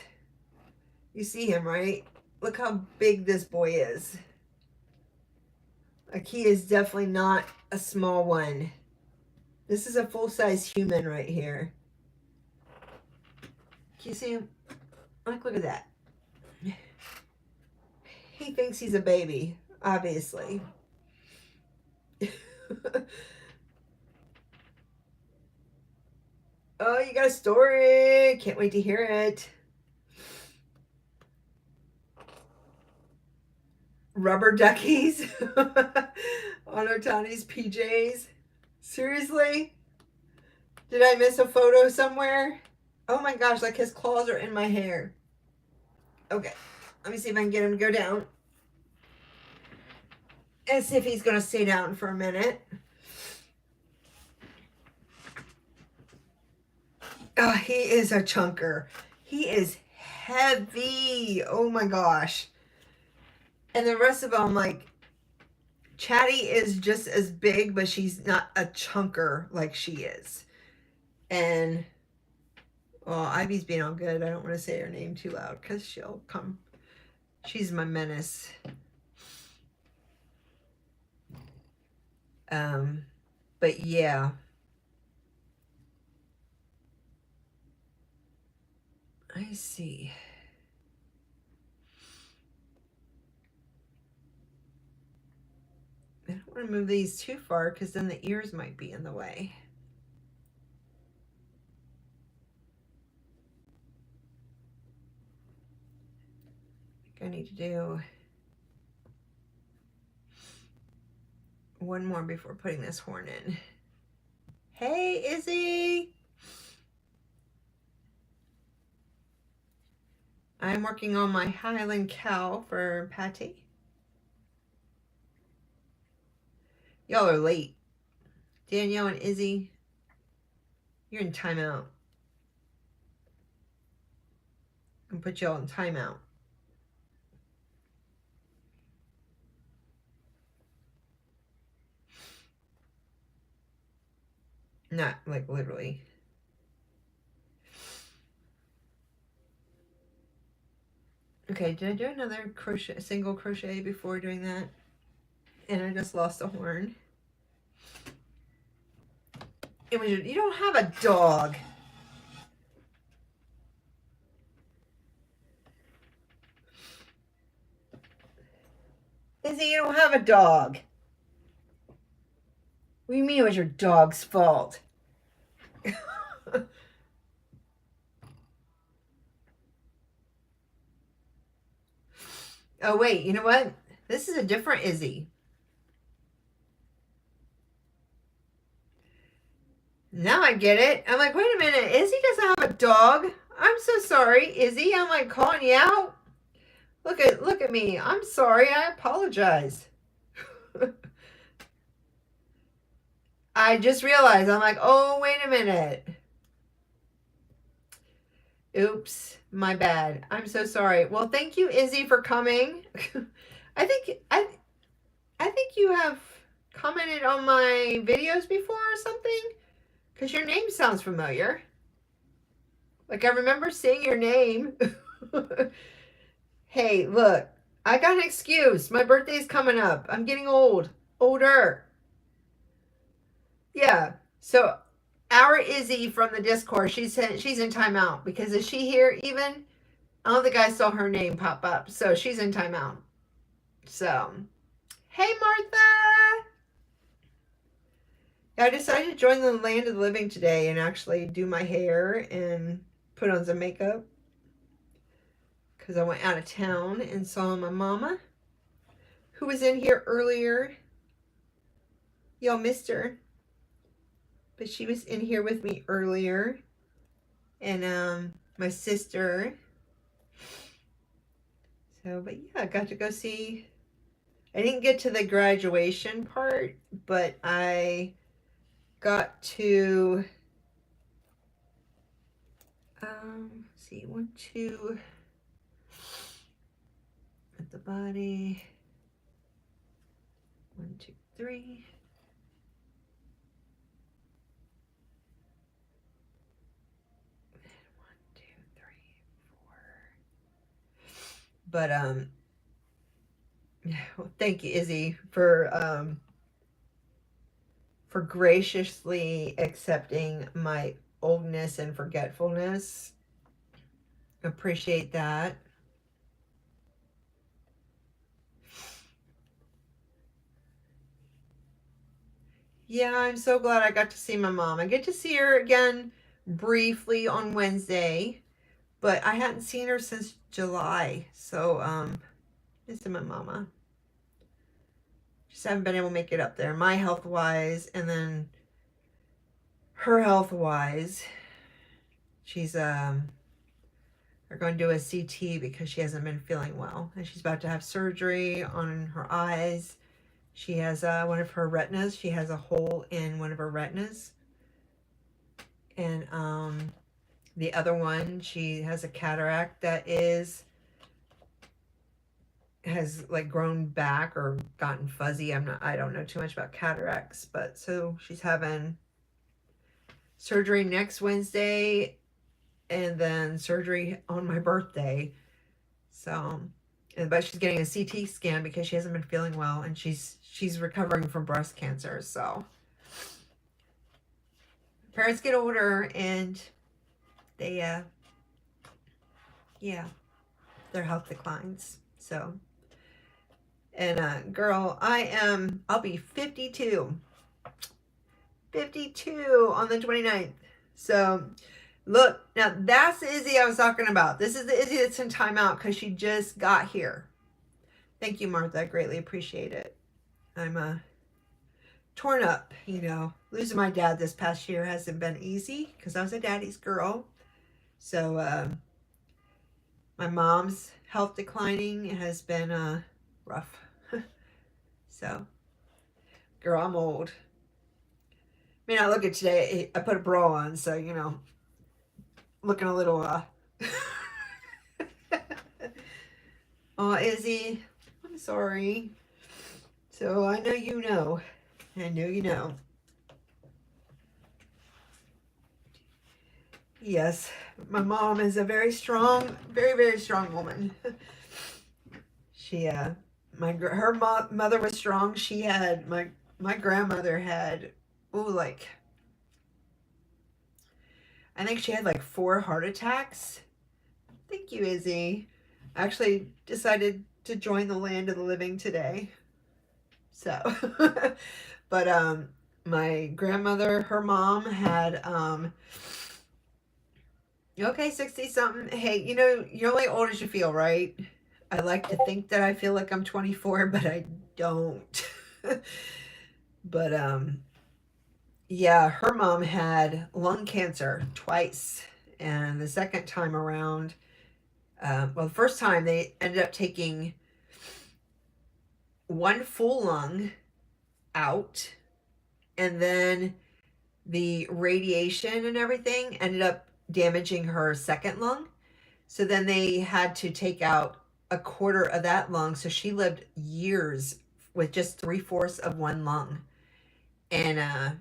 You see him, right? Look how big this boy is. Like, he is definitely not a small one. This is a full-size human right here. Can you see him? Like, look at that. He thinks he's a baby, obviously. Oh, you got a story. Can't wait to hear it. Rubber duckies on Otani's PJs. Seriously? Did I miss a photo somewhere? Oh my gosh, like his claws are in my hair. Okay, let me see if I can get him to go down. And see if he's going to stay down for a minute. Oh, he is a chunker. He is heavy. Oh my gosh. And the rest of them, like, Chatty is just as big, but she's not a chunker like she is. And, well, Ivy's being all good. I don't want to say her name too loud because she'll come. She's my menace. But yeah. I see. I don't want to move these too far because then the ears might be in the way. I think I need to do one more before putting this horn in. Hey, Izzy! I'm working on my Highland Cow for Patty. Y'all are late. Danielle and Izzy, you're in timeout. I'm gonna put y'all in timeout. Not like literally. Okay, did I do another crochet, single crochet before doing that? And I just lost a horn. It was, you don't have a dog. Izzy, you don't have a dog. What do you mean it was your dog's fault? Oh, wait, you know what? This is a different Izzy. Now I get it. I'm like, wait a minute. Izzy doesn't have a dog. I'm so sorry, Izzy. I'm like calling you out. Look at me. I'm sorry. I apologize. I just realized. I'm like, oh, wait a minute. Oops, my bad. I'm so sorry. Well, thank you, Izzy, for coming. I think you have commented on my videos before or something, because your name sounds familiar. Like I remember seeing your name. Hey, look, I got an excuse. My birthday's coming up. I'm getting older. Yeah. So our Izzy from the Discord, she's in timeout because is she here even? I don't think I saw her name pop up. So she's in timeout. So, hey Martha. I decided to join the land of the living today and actually do my hair and put on some makeup because I went out of town and saw my mama who was in here earlier. Y'all missed her, but she was in here with me earlier, and my sister. So, but yeah, I got to go see. I didn't get to the graduation part, but I got to see 1, 2 at the body, 1, 2, 3. But well, thank you, Izzy, for graciously accepting my oldness and forgetfulness. Appreciate that. Yeah, I'm so glad I got to see my mom. I get to see her again briefly on Wednesday, but I hadn't seen her since July. So this is my mama. Just haven't been able to make it up there. My health wise, and then her health wise. She's they're going to do a CT because she hasn't been feeling well, and she's about to have surgery on her eyes. She has one of her retinas. She has a hole in one of her retinas, and the other one, she has a cataract that has like grown back or gotten fuzzy. I don't know too much about cataracts, but so she's having surgery next Wednesday and then surgery on my birthday. So, but she's getting a CT scan because she hasn't been feeling well, and she's recovering from breast cancer. So parents get older and they yeah, their health declines. So, and girl, I'll be 52 on the 29th. So look, now that's the Izzy I was talking about. This is the Izzy that's in timeout because she just got here. Thank you, Martha. I greatly appreciate it. I'm torn up, you know. Losing my dad this past year hasn't been easy because I was a daddy's girl. So my mom's health declining has been rough. So, girl, I'm old. May not look it today. I put a bra on, so you know, looking a little oh, Izzy, I'm sorry. So I know you know. I know you know. Yes, my mom is a very strong, very strong woman. She her mother was strong. She had my grandmother had like I think she had like 4 heart attacks. Thank you, Izzy. I actually decided to join the land of the living today. So, but my grandmother, her mom had okay, 60 something. Hey, you know, you're only old as you feel, right? I like to think that I feel like I'm 24, but I don't. But yeah, her mom had lung cancer twice, and the second time around Well, the first time they ended up taking one full lung out, and then the radiation and everything ended up damaging her second lung. So then they had to take out a quarter of that lung. So she lived years with just 3/4 of one lung. And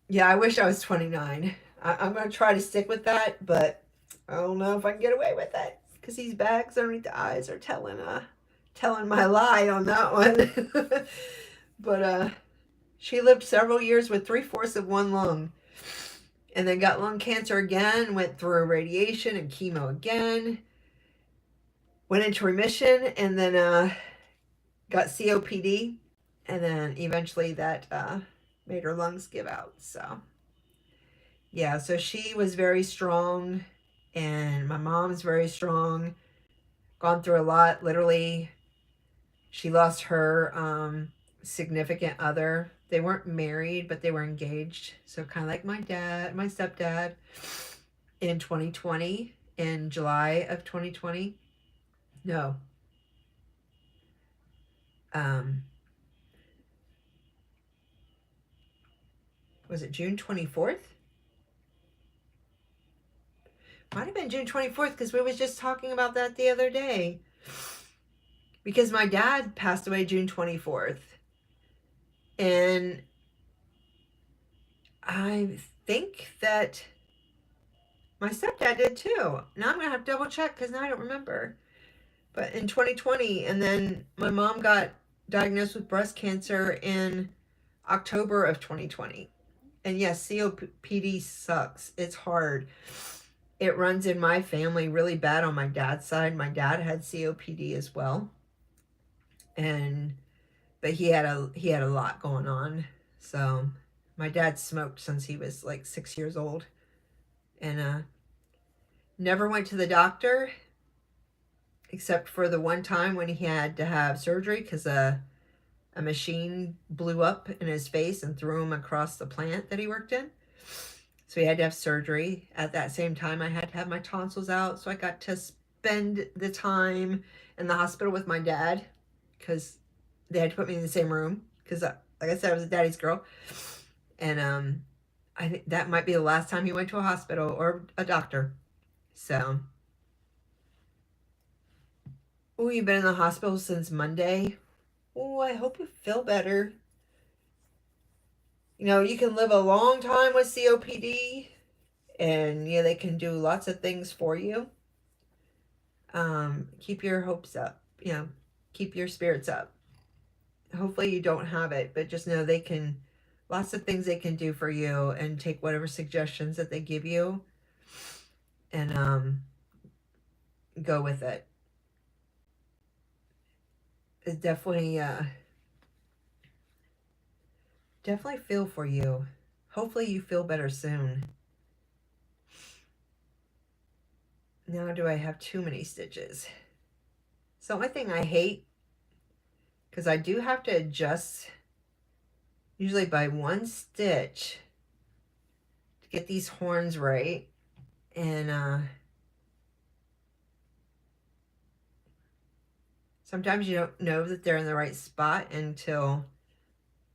yeah, I wish I was 29. I'm going to try to stick with that, but I don't know if I can get away with it because these bags underneath the eyes are telling my lie on that one. But she lived several years with 3/4 of one lung, and then got lung cancer again, went through radiation and chemo again, went into remission, and then got COPD, and then eventually that made her lungs give out. So yeah, so she was very strong, and my mom's very strong, gone through a lot. Literally, she lost her significant other. They weren't married, but they were engaged. So kind of like my stepdad, in 2020, in July of 2020. No. Was it June 24th? Might have been June 24th because we was just talking about that the other day. Because my dad passed away June 24th. And I think that my stepdad did too. Now I'm going to have to double check because now I don't remember. But in 2020, and then my mom got diagnosed with breast cancer in October of 2020. And yes, COPD sucks. It's hard. It runs in my family really bad on my dad's side. My dad had COPD as well. But he had a lot going on. So my dad smoked since he was like 6 years old, and never went to the doctor except for the one time when he had to have surgery because a machine blew up in his face and threw him across the plant that he worked in. So he had to have surgery. At that same time, I had to have my tonsils out, so I got to spend the time in the hospital with my dad because they had to put me in the same room because, like I said, I was a daddy's girl. And I think that might be the last time he went to a hospital or a doctor. So, oh, you've been in the hospital since Monday. Oh, I hope you feel better. You know, you can live a long time with COPD, and yeah, they can do lots of things for you. Keep your hopes up. You know, keep your spirits up. Hopefully you don't have it, but just know they can, lots of things they can do for you, and take whatever suggestions that they give you and go with it. It definitely feel for you. Hopefully you feel better soon. Now do I have too many stitches? It's the only thing I hate, because I do have to adjust usually by one stitch to get these horns right. And sometimes you don't know that they're in the right spot until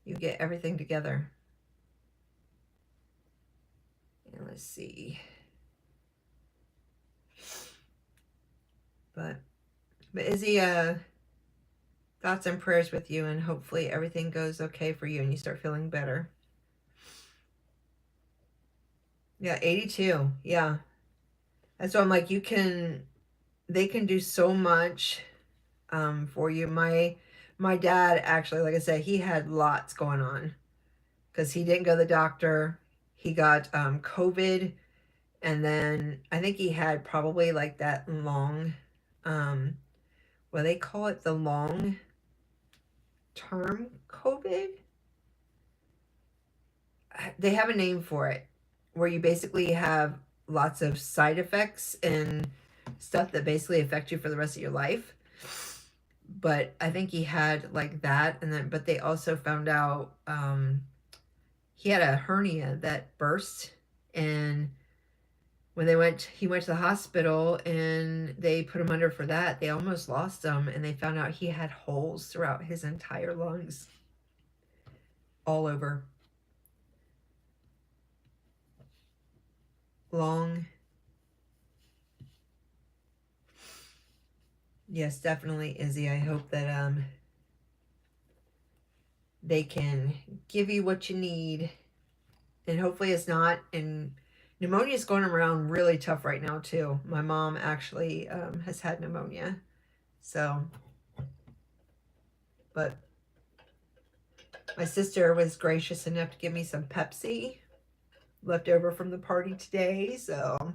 you get everything together. And let's see. But Izzy, thoughts and prayers with you, and hopefully everything goes okay for you and you start feeling better. Yeah, 82. Yeah. That's why I'm like, they can do so much for you. My dad, actually, like I said, he had lots going on because he didn't go to the doctor. He got COVID, and then I think he had probably like that long, well, they call it the long term COVID. They have a name for it, where you basically have lots of side effects and stuff that basically affect you for the rest of your life. But I think he had like that, and then but they also found out he had a hernia that burst, and when he went to the hospital and they put him under for that, they almost lost him, and they found out he had holes throughout his entire lungs. All over. Long. Yes, definitely, Izzy. I hope that they can give you what you need. And hopefully it's not. And pneumonia is going around really tough right now, too. My mom actually has had pneumonia. So, but my sister was gracious enough to give me some Pepsi left over from the party today. So,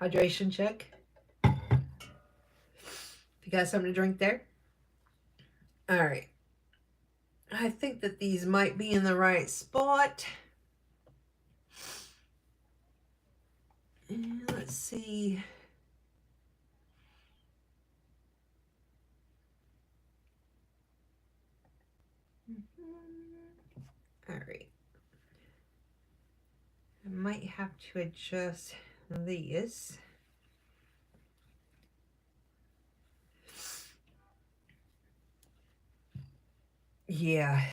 hydration check. If you got something to drink there. All right. I think that these might be in the right spot. And let's see. All right. I might have to adjust these. Yeah.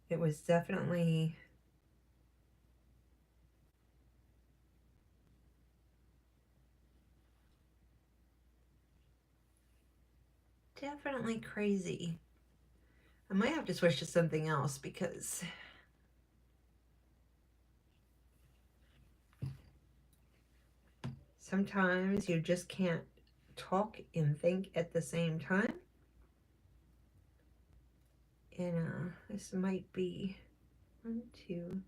It was definitely crazy. I might have to switch to something else because sometimes you just can't talk and think at the same time. And this might be 1, 2,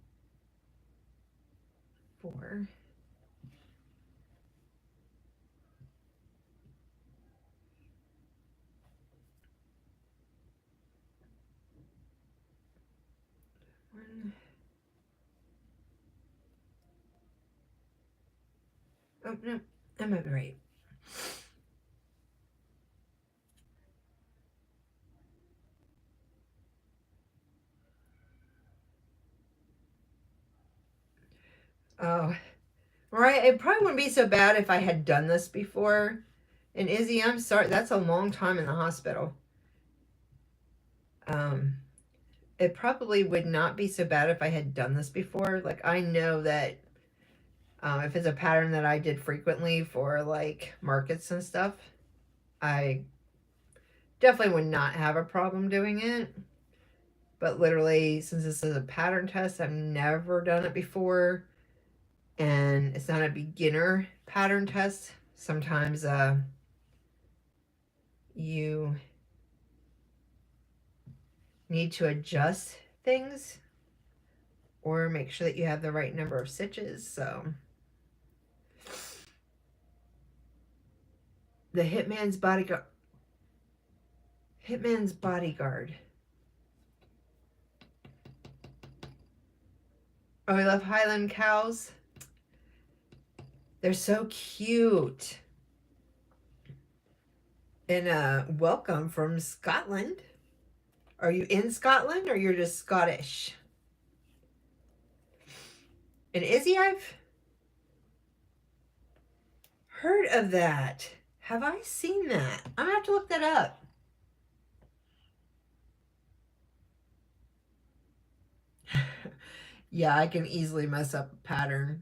4. Oh, no, I might be right. Oh, right. It probably wouldn't be so bad if I had done this before. And Izzy, I'm sorry. That's a long time in the hospital. It probably would not be so bad if I had done this before. Like, I know that if it's a pattern that I did frequently for like markets and stuff, I definitely would not have a problem doing it. But literally, since this is a pattern test, I've never done it before. And it's not a beginner pattern test. Sometimes you need to adjust things or make sure that you have the right number of stitches. So the Hitman's Bodyguard. Hitman's Bodyguard. Oh, we love Highland Cows. They're so cute. And welcome from Scotland. Are you in Scotland or you're just Scottish? And Izzy, I've heard of that. Have I seen that? I'm gonna have to look that up. Yeah, I can easily mess up a pattern.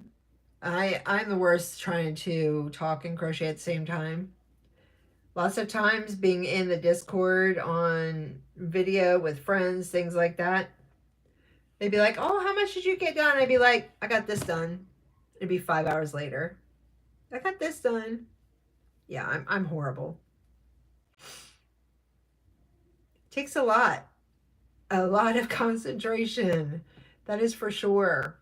I'm the worst trying to talk and crochet at the same time. Lots of times being in the Discord on video with friends, things like that. They'd be like, oh, how much did you get done? I'd be like, I got this done. It'd be 5 hours later. I got this done. Yeah, I'm horrible. Takes a lot of concentration. That is for sure.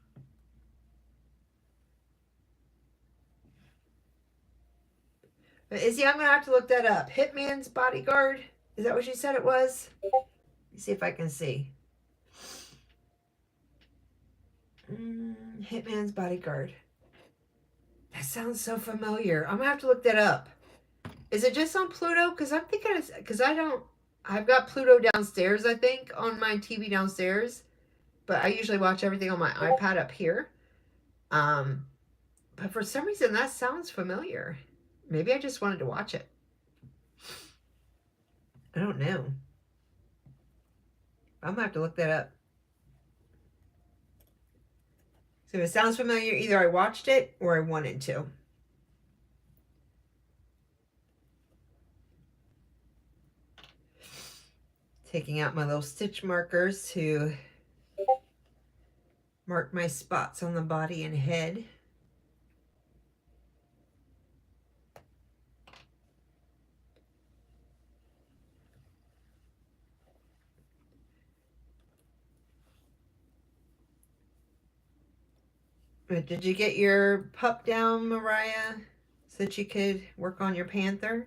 But Izzy, I'm going to have to look that up. Hitman's Bodyguard. Is that what you said it was? Let me see if I can see. Hitman's Bodyguard. That sounds so familiar. I'm going to have to look that up. Is it just on Pluto? Because I'm thinking it's... Because I've got Pluto downstairs, I think, on my TV downstairs. but I usually watch everything on my iPad up here. But for some reason that sounds familiar. Maybe I just wanted to watch it. I don't know. I'm gonna have to look that up. So if it sounds familiar, either I watched it or I wanted to. Taking out my little stitch markers to mark my spots on the body and head. But did you get your pup down, Mariah, so that you could work on your panther?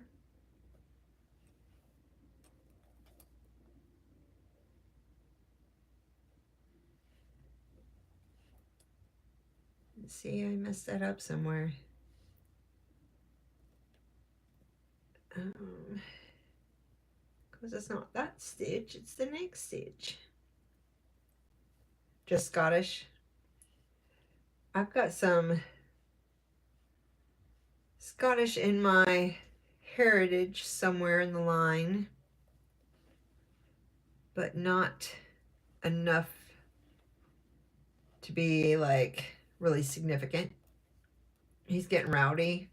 Let's see, I messed that up somewhere. Because it's not that stitch, it's the next stitch. Just Scottish. I've got some Scottish in my heritage somewhere in the line, but not enough to be like really significant. He's getting rowdy.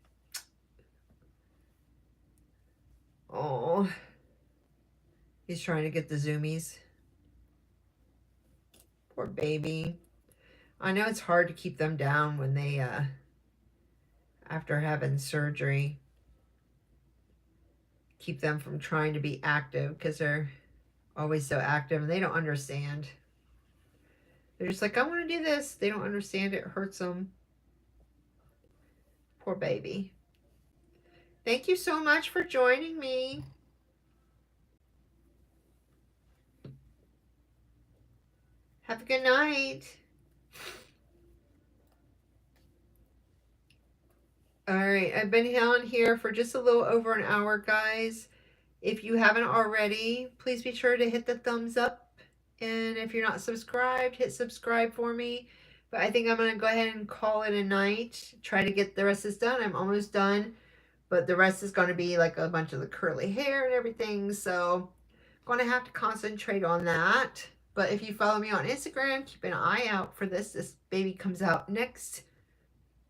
Oh, he's trying to get the zoomies. Poor baby. I know it's hard to keep them down when they after having surgery, keep them from trying to be active because they're always so active and they don't understand. They're just like, I want to do this. They don't understand. It hurts them. Poor baby. Thank you so much for joining me. Have a good night. All right, I've been on here for just a little over an hour, guys. If you haven't already, please be sure to hit the thumbs up. And if you're not subscribed, hit subscribe for me. But I think I'm going to go ahead and call it a night. Try to get the rest of this done. I'm almost done. But the rest is going to be like a bunch of the curly hair and everything. So I'm going to have to concentrate on that. But if you follow me on Instagram, keep an eye out for this. This baby comes out next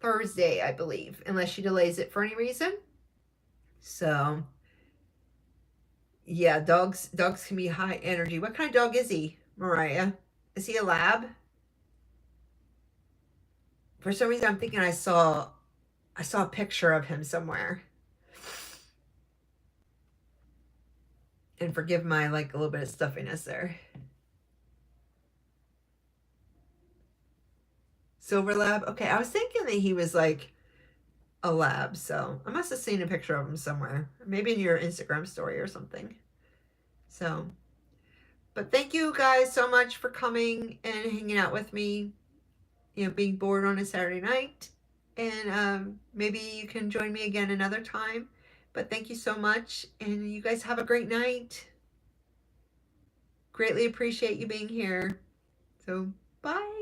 Thursday, I believe, unless she delays it for any reason. So yeah, dogs can be high energy. What kind of dog is he, Mariah? Is he a lab? For some reason I'm thinking I saw a picture of him somewhere. And forgive my like a little bit of stuffiness there. Silver lab? Okay, I was thinking that he was like a lab, so I must have seen a picture of him somewhere. Maybe in your Instagram story or something. So, but thank you guys so much for coming and hanging out with me, you know, being bored on a Saturday night. And maybe you can join me again another time. But thank you so much, and you guys have a great night. Greatly appreciate you being here. So, bye.